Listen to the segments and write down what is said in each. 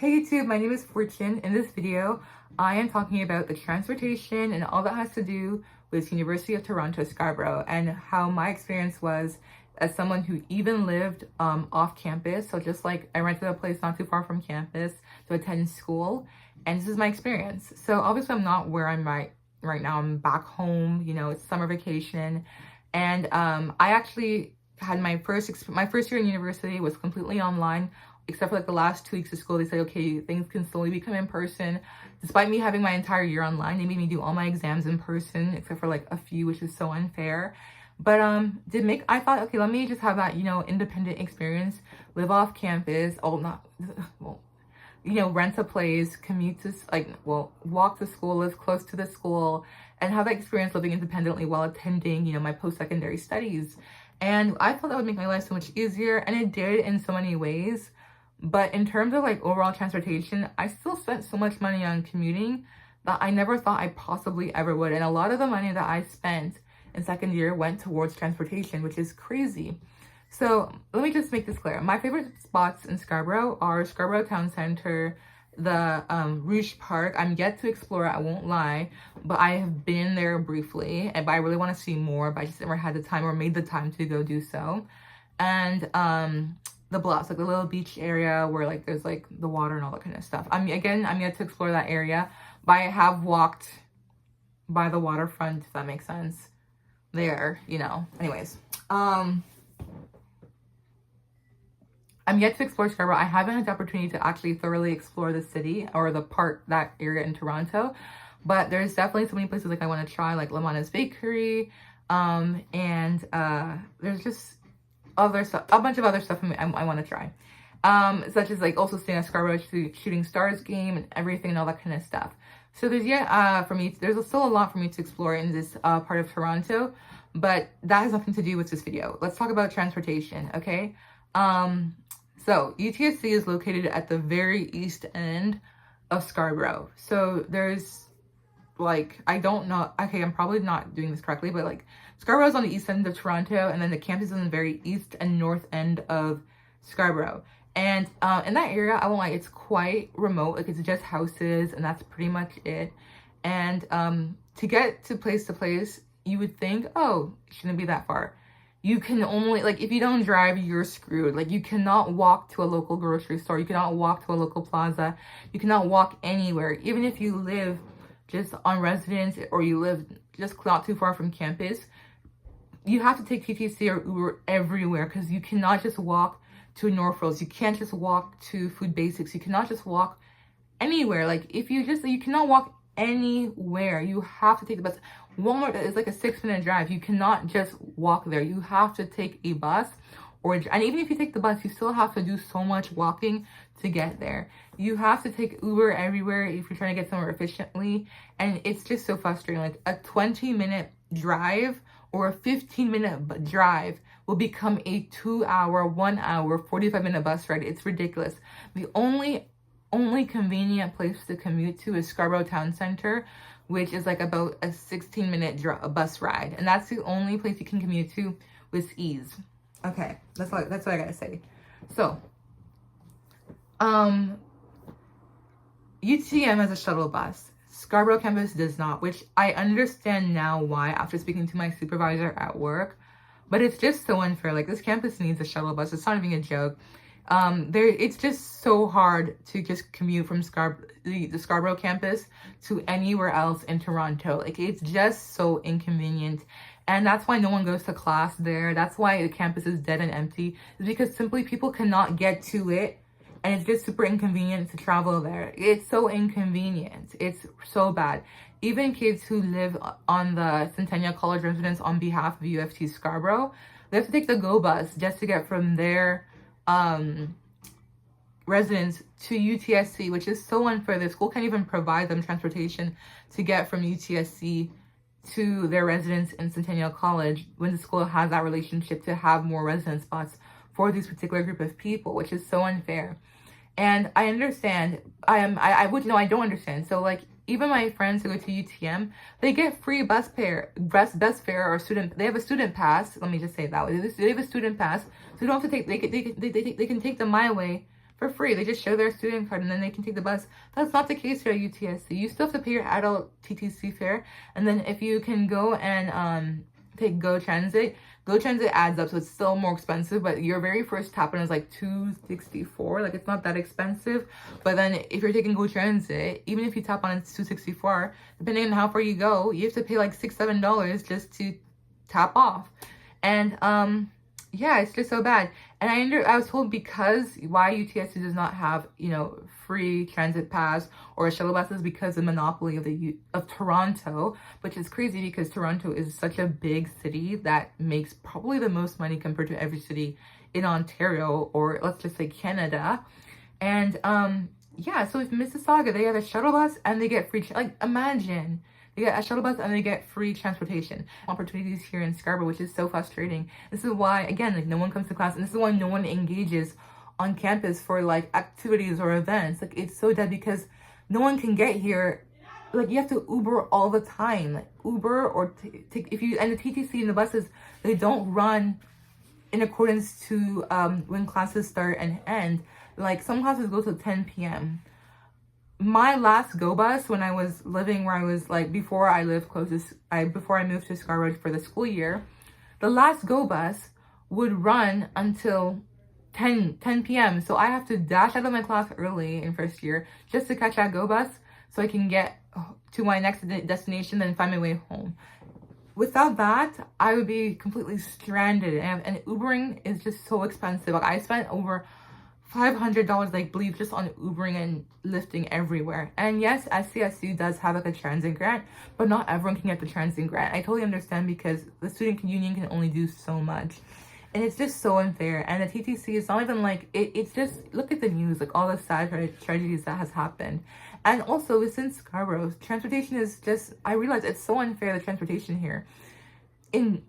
Hey YouTube, my name is Fortune. In this video, I am talking about the transportation and all that has to do with University of Toronto Scarborough and how my experience was as someone who even lived off campus. So just like I rented a place not too far from campus to attend school, and this is my experience. So obviously I'm not where I'm right now. I'm back home, you know, it's summer vacation, and I actually had my first year in university was completely online, except for like the last 2 weeks of school. They said, okay, things can slowly become in person. Despite me having my entire year online, they made me do all my exams in person, except for like a few, which is so unfair. But I thought, okay, let me just have that, you know, independent experience, live off campus, rent a place, commute to, walk to school, live close to the school, and have that experience living independently while attending, you know, my post-secondary studies. And I thought that would make my life so much easier, and it did in so many ways. But in terms of like overall transportation, I still spent so much money on commuting that I never thought I possibly ever would. And a lot of the money that I spent in second year went towards transportation, which is crazy. So let me just make this clear. My favorite spots in Scarborough are Scarborough Town Center, the Rouge Park. I'm yet to explore it, I won't lie, but I have been there briefly, but I really want to see more, but I just never had the time or made the time to go do so. And the bluffs, like the little beach area where like there's like the water and all that kind of stuff. I'm yet to explore that area, but I have walked by the waterfront, if that makes sense. There, you know. Anyways, I'm yet to explore Scarborough. I haven't had the opportunity to actually thoroughly explore the city or that area in Toronto, but there's definitely so many places like I want to try, like Lamana's Bakery, and there's just other stuff, a bunch of other stuff I want to try, such as like also staying at Scarborough Shooting Stars game and everything and all that kind of stuff. So there's there's still a lot for me to explore in this part of Toronto, but that has nothing to do with this video. Let's talk about transportation, okay? So UTSC is located at the very east end of Scarborough. So there's like, I don't know, okay, I'm probably not doing this correctly, but like Scarborough is on the east end of Toronto, and then the campus is on the very east and north end of Scarborough. And in that area, I won't lie, it's quite remote. Like, it's just houses, and that's pretty much it. And to get to place, you would think, oh, it shouldn't be that far. You can only, like, if you don't drive, you're screwed. Like, you cannot walk to a local grocery store. You cannot walk to a local plaza. You cannot walk anywhere. Even if you live just on residence or you live just not too far from campus, you have to take TTC or Uber everywhere, because you cannot just walk to Norfolk. You can't just walk to Food Basics. You cannot just walk anywhere. Like, you cannot walk anywhere. You have to take the bus. Walmart is like a 6-minute drive. You cannot just walk there. You have to take a bus, and even if you take the bus, you still have to do so much walking to get there. You have to take Uber everywhere if you're trying to get somewhere efficiently, and it's just so frustrating. Like, a 20-minute drive or a 15-minute drive will become a 2-hour, 1 hour, 45-minute bus ride. It's ridiculous. The only convenient place to commute to is Scarborough Town Center, which is like about a 16-minute bus ride, and that's the only place you can commute to with ease. Okay, that's what I gotta say. So, UTM has a shuttle bus. Scarborough campus does not, which I understand now why after speaking to my supervisor at work, but it's just so unfair. Like, this campus needs a shuttle bus. It's not even a joke. It's just so hard to just commute from the Scarborough campus to anywhere else in Toronto. Like, it's just so inconvenient. And that's why no one goes to class there. That's why the campus is dead and empty. It's because simply people cannot get to it. And it's just super inconvenient to travel there. It's so inconvenient. It's so bad. Even kids who live on the Centennial College residence on behalf of UFT Scarborough, they have to take the GO bus just to get from their residence to UTSC, which is so unfair. The school can't even provide them transportation to get from UTSC to their residence in Centennial College when the school has that relationship to have more residence spots for this particular group of people, which is so unfair. And I understand, I don't understand. So like, even my friends who go to UTM, they get free bus fare or student. They have a student pass. Let me just say it that way. They have a student pass, so you don't have to take. They can take the My Way for free. They just show their student card and then they can take the bus. That's not the case here at UTSC. You still have to pay your adult TTC fare. And then if you can go and take Go Transit adds up, so it's still more expensive, but your very first tap in is like $264. Like, it's not that expensive. But then if you're taking Go Transit, even if you tap on, it's $264. Depending on how far you go, you have to pay like $6-7 just to tap off. And yeah, it's just so bad. And I was told because why UTSC does not have, you know, free transit pass or shuttle buses, because the monopoly of Toronto, which is crazy because Toronto is such a big city that makes probably the most money compared to every city in Ontario, or let's just say Canada. And yeah, so with Mississauga, they have a shuttle bus and they get free, like, imagine. They get a shuttle bus and they get free transportation opportunities here in Scarborough, which is so frustrating. This is why, again, like, no one comes to class, and this is why no one engages on campus for like activities or events. Like, it's so dead because no one can get here. Like, you have to Uber all the time, like Uber or take if you, and the TTC and the buses, they don't run in accordance to when classes start and end. Like, some classes go till 10 p.m. My last Go bus when I was living where I was, like, before I moved to Scarborough for the school year, the last Go bus would run until 10 p.m. So I have to dash out of my class early in first year just to catch that Go bus so I can get to my next destination, then find my way home. Without that, I would be completely stranded, and Ubering is just so expensive. Like, I spent over $500, I believe, just on Ubering and lifting everywhere. And yes, SCSU does have like a transit grant, but not everyone can get the transit grant. I totally understand because the student union can only do so much. And it's just so unfair. And the TTC is not even like, it's just, look at the news, like all the sad tragedies that has happened. And also within Scarborough, transportation is just, I realize it's so unfair, the transportation here. You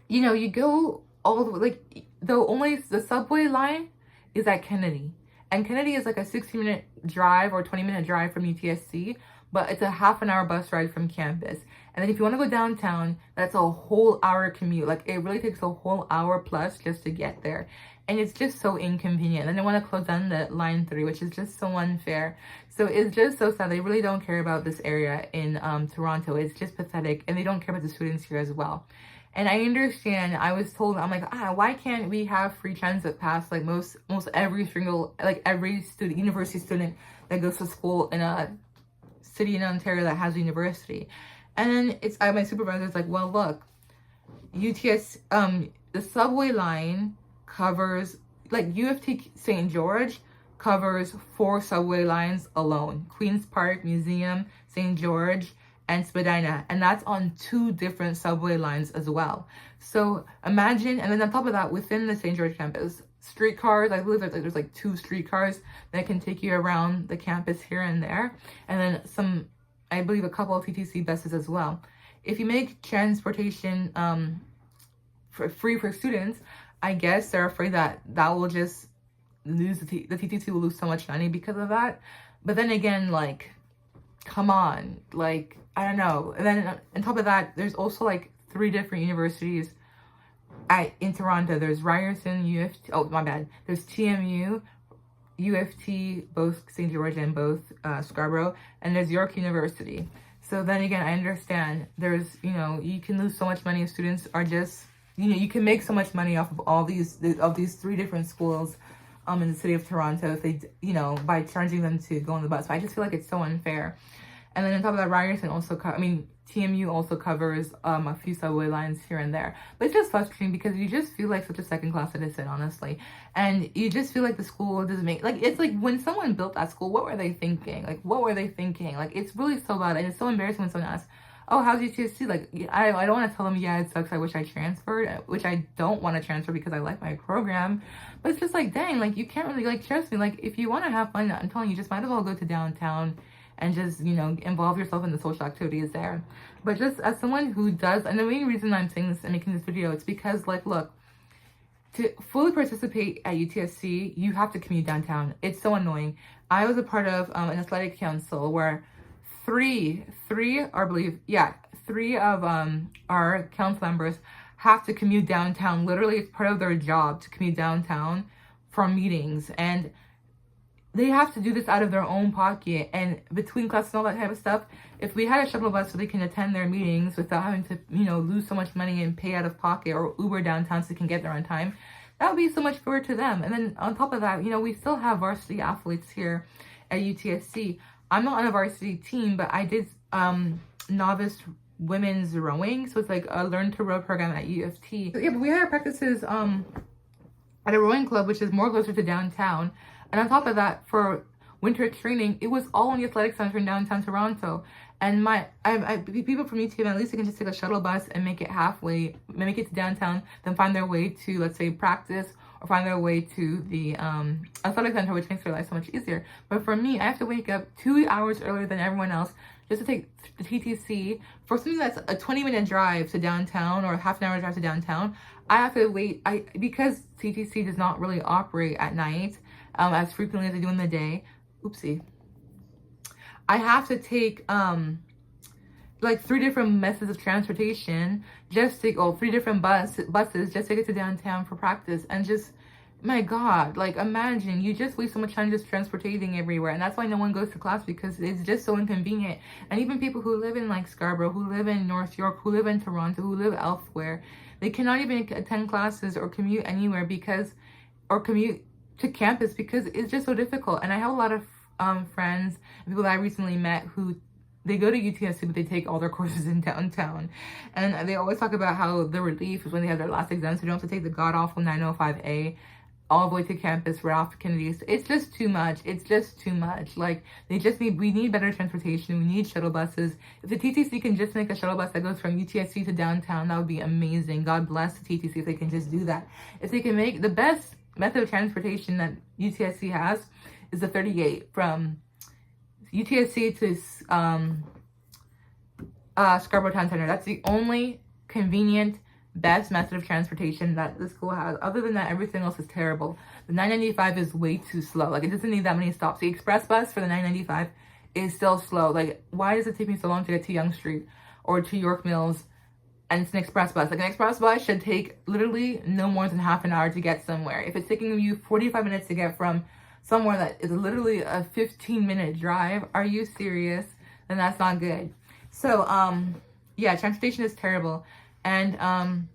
know, you go all the way, like, the subway line is at Kennedy. And Kennedy is like a 60-minute drive or 20-minute drive from UTSC, but it's a half-an-hour bus ride from campus. And then if you want to go downtown, that's a whole hour commute. Like, it really takes a whole hour plus just to get there. And it's just so inconvenient. And they want to close down the line 3, which is just so unfair. So it's just so sad. They really don't care about this area in Toronto. It's just pathetic. And they don't care about the students here as well. And I understand, I was told, I'm like, why can't we have free transit pass like most every single, like every student, university student that goes to school in a city in Ontario that has a university. And then my supervisor's like, well, look, UTS, the subway line covers, like, U of T St. George covers 4 subway lines alone. Queen's Park, Museum, St. George, and Spadina, and that's on 2 different subway lines as well. So imagine, and then on top of that, within the St. George campus, streetcars, I believe there's like 2 streetcars that can take you around the campus here and there, and then I believe a couple of TTC buses as well. If you make transportation free for students, I guess they're afraid that will just lose, the TTC will lose so much money because of that. But then again, like, come on, like, I don't know. And then on top of that, there's also like 3 different universities in Toronto. There's Ryerson, U of T, oh my bad, there's TMU, U of T, both St. George and both Scarborough, and there's York University. So then again, I understand there's, you know, you can lose so much money if students are just, you know, you can make so much money off of all these 3 different schools in the city of Toronto if they, you know, by charging them to go on the bus. But I just feel like it's so unfair. And then on top of that, Ryerson also, TMU also covers a few subway lines here and there. But it's just frustrating because you just feel like such a second-class citizen, honestly. And you just feel like the school doesn't make, like, it's like when someone built that school, what were they thinking? Like, what were they thinking? Like, it's really so bad. And it's so embarrassing when someone asks, oh, how's UTSC? Like, I don't want to tell them, yeah, it sucks, I wish I transferred, which I don't want to transfer because I like my program. But it's just like, dang, like, you can't really, like, trust me. Like, if you want to have fun, I'm telling you, just might as well go to downtown and just, you know, involve yourself in the social activities there. But just as someone who does, and the main reason I'm saying this and making this video, it's because, like, look, to fully participate at UTSC, you have to commute downtown. It's so annoying. I was a part of an athletic council where three of our council members have to commute downtown. Literally, it's part of their job to commute downtown for meetings, and they have to do this out of their own pocket, and between classes and all that type of stuff. If we had a shuttle bus so they can attend their meetings without having to, lose so much money and pay out of pocket, or Uber downtown so they can get there on time, that would be so much fairer to them. And then on top of that, we still have varsity athletes here at UTSC. I'm not on a varsity team, but I did novice women's rowing, so it's like a learn to row program at U of T. So, yeah, but we had our practices at a rowing club, which is more closer to downtown. And on top of that, for winter training, it was all in the athletic center in downtown Toronto. And people from UTM, at least they can just take a shuttle bus and make it halfway, make it to downtown, then find their way to, let's say, practice, or find their way to the athletic center, which makes their life so much easier. But for me, I have to wake up 2 hours earlier than everyone else just to take the TTC for something that's a 20-minute drive to downtown, or a half an hour drive to downtown. I have to wait, because TTC does not really operate at night as frequently as they do in the day. Oopsie. I have to take like 3 different methods of transportation just to, 3 different buses just to get to downtown for practice. And just, my God, like, imagine, you just waste so much time just transporting everywhere. And that's why no one goes to class, because it's just so inconvenient. And even people who live in like Scarborough, who live in North York, who live in Toronto, who live elsewhere, they cannot even attend classes or commute anywhere or commute to campus, because it's just so difficult. And I have a lot of friends and people that I recently met who, they go to UTSC, but they take all their courses in downtown. And they always talk about how the relief is when they have their last exam, so they don't have to take the god-awful 905A all the way to campus right off Kennedy. It's just too much. It's just too much. Like, we need better transportation. We need shuttle buses. If the TTC can just make a shuttle bus that goes from UTSC to downtown, that would be amazing. God bless the TTC if they can just do that. If they can make the best method of transportation that UTSC has is the 38 from UTSC to Scarborough Town Center. That's the only convenient, best method of transportation that the school has. Other than that, everything else is terrible. The 995 is way too slow. Like, it doesn't need that many stops. The express bus for the 995 is still slow. Like, why does it take me so long to get to Yonge Street or to York Mills? And it's an express bus. Like, an express bus should take literally no more than half an hour to get somewhere. If it's taking you 45 minutes to get from somewhere that is literally a 15-minute drive, are you serious? Then that's not good. So, yeah, transportation is terrible. And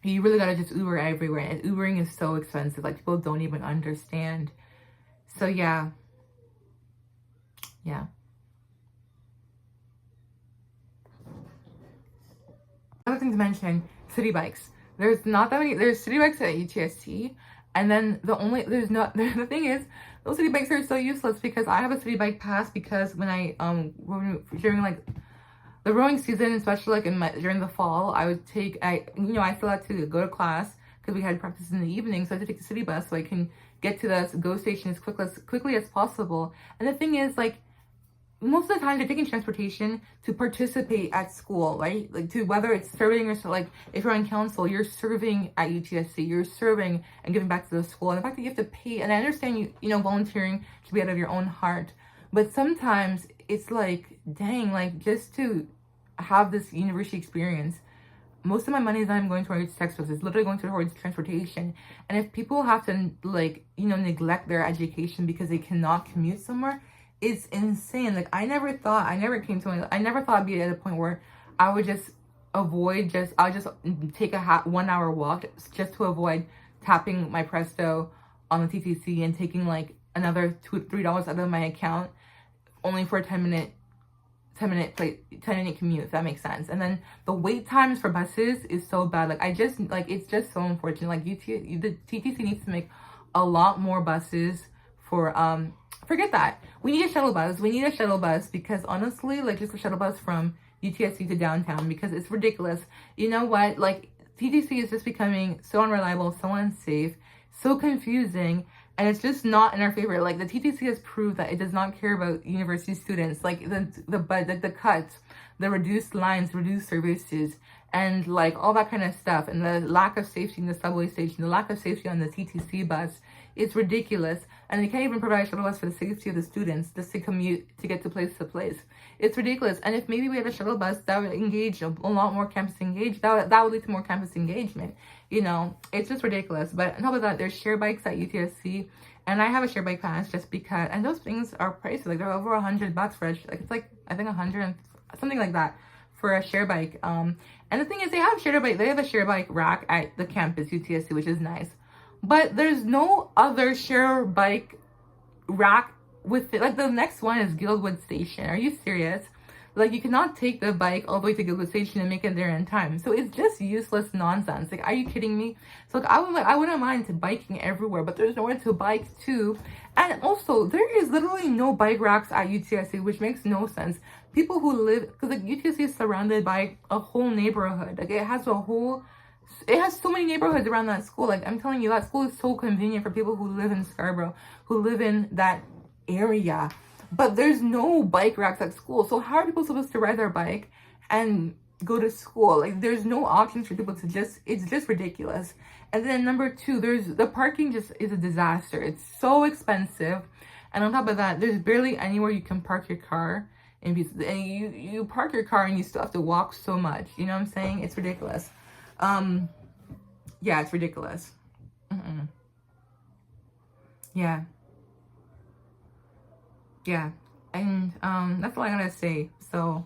you really gotta just Uber everywhere. And Ubering is so expensive. Like, people don't even understand. So, yeah. Yeah. Another thing to mention, city bikes. There's not that many. There's city bikes at UTSC, and then the thing is, those city bikes are so useless, because I have a city bike pass, because when I during like the rowing season, especially like during the fall, I would take I still had to go to class because we had practice in the evening, so I had to take the city bus so I can get to the GO station as quickly as possible. And the thing is, like, most of the time they're taking transportation to participate at school, right? Like, to whether it's serving or, like, if you're on council, you're serving at UTSC, you're serving and giving back to the school. And the fact that you have to pay, and I understand volunteering should be out of your own heart, but sometimes it's like, dang, like, just to have this university experience, most of my money is not even going towards textbooks. It's literally going towards transportation. And if people have to, like, neglect their education because they cannot commute somewhere, it's insane. Like, I never thought I'd be at a point where I would just take a 1 hour walk just to avoid tapping my Presto on the TTC and taking like another $3 out of my account, only for a 10-minute commute, if that makes sense. And then the wait times for buses is so bad. Like, it's just so unfortunate. Like, the TTC needs to make a lot more buses for forget that. We need a shuttle bus. We need a shuttle bus, because honestly, like, just a shuttle bus from UTSC to downtown, because it's ridiculous. You know what? Like, TTC is just becoming so unreliable, so unsafe, so confusing, and it's just not in our favor. Like, the TTC has proved that it does not care about university students. Like, the cuts, the reduced lines, reduced services, and like all that kind of stuff, and the lack of safety in the subway station, the lack of safety on the TTC bus. It's ridiculous. and they can't even provide a shuttle bus for the safety of the students just to commute to get to place. It's ridiculous. And if maybe we had a shuttle bus that would engage a lot more campus that would lead to more campus engagement. You know, it's just ridiculous. But on top of that, there's share bikes at UTSC, and I have a share bike pass just because, and those things are pricey. Like they're over $100 for it's like I think 100 and something like that for a share bike. And the thing is, they have a share bike rack at the campus UTSC, which is nice. But there's no other share bike rack with it. Like the next one is Guildwood Station. Are you serious? Like you cannot take the bike all the way to Guildwood Station and make it there in time. So it's just useless nonsense. Like, are you kidding me? So like I wouldn't mind biking everywhere, but there's nowhere to bike to. And also there is literally no bike racks at UTSC, which makes no sense. People who live, because like UTSC is surrounded by a whole neighborhood. Like it has so many neighborhoods around that school. Like I'm telling you, that school is so convenient for people who live in Scarborough, who live in that area. But there's no bike racks at school. So how are people supposed to ride their bike and go to school? Like there's no options for people to it's just ridiculous. And then number two, the parking just is a disaster. It's so expensive. And on top of that, there's barely anywhere you can park your car. And you park your car and you still have to walk so much. You know what I'm saying? It's ridiculous. Yeah, it's ridiculous. Yeah. Yeah. And that's all I gotta say. So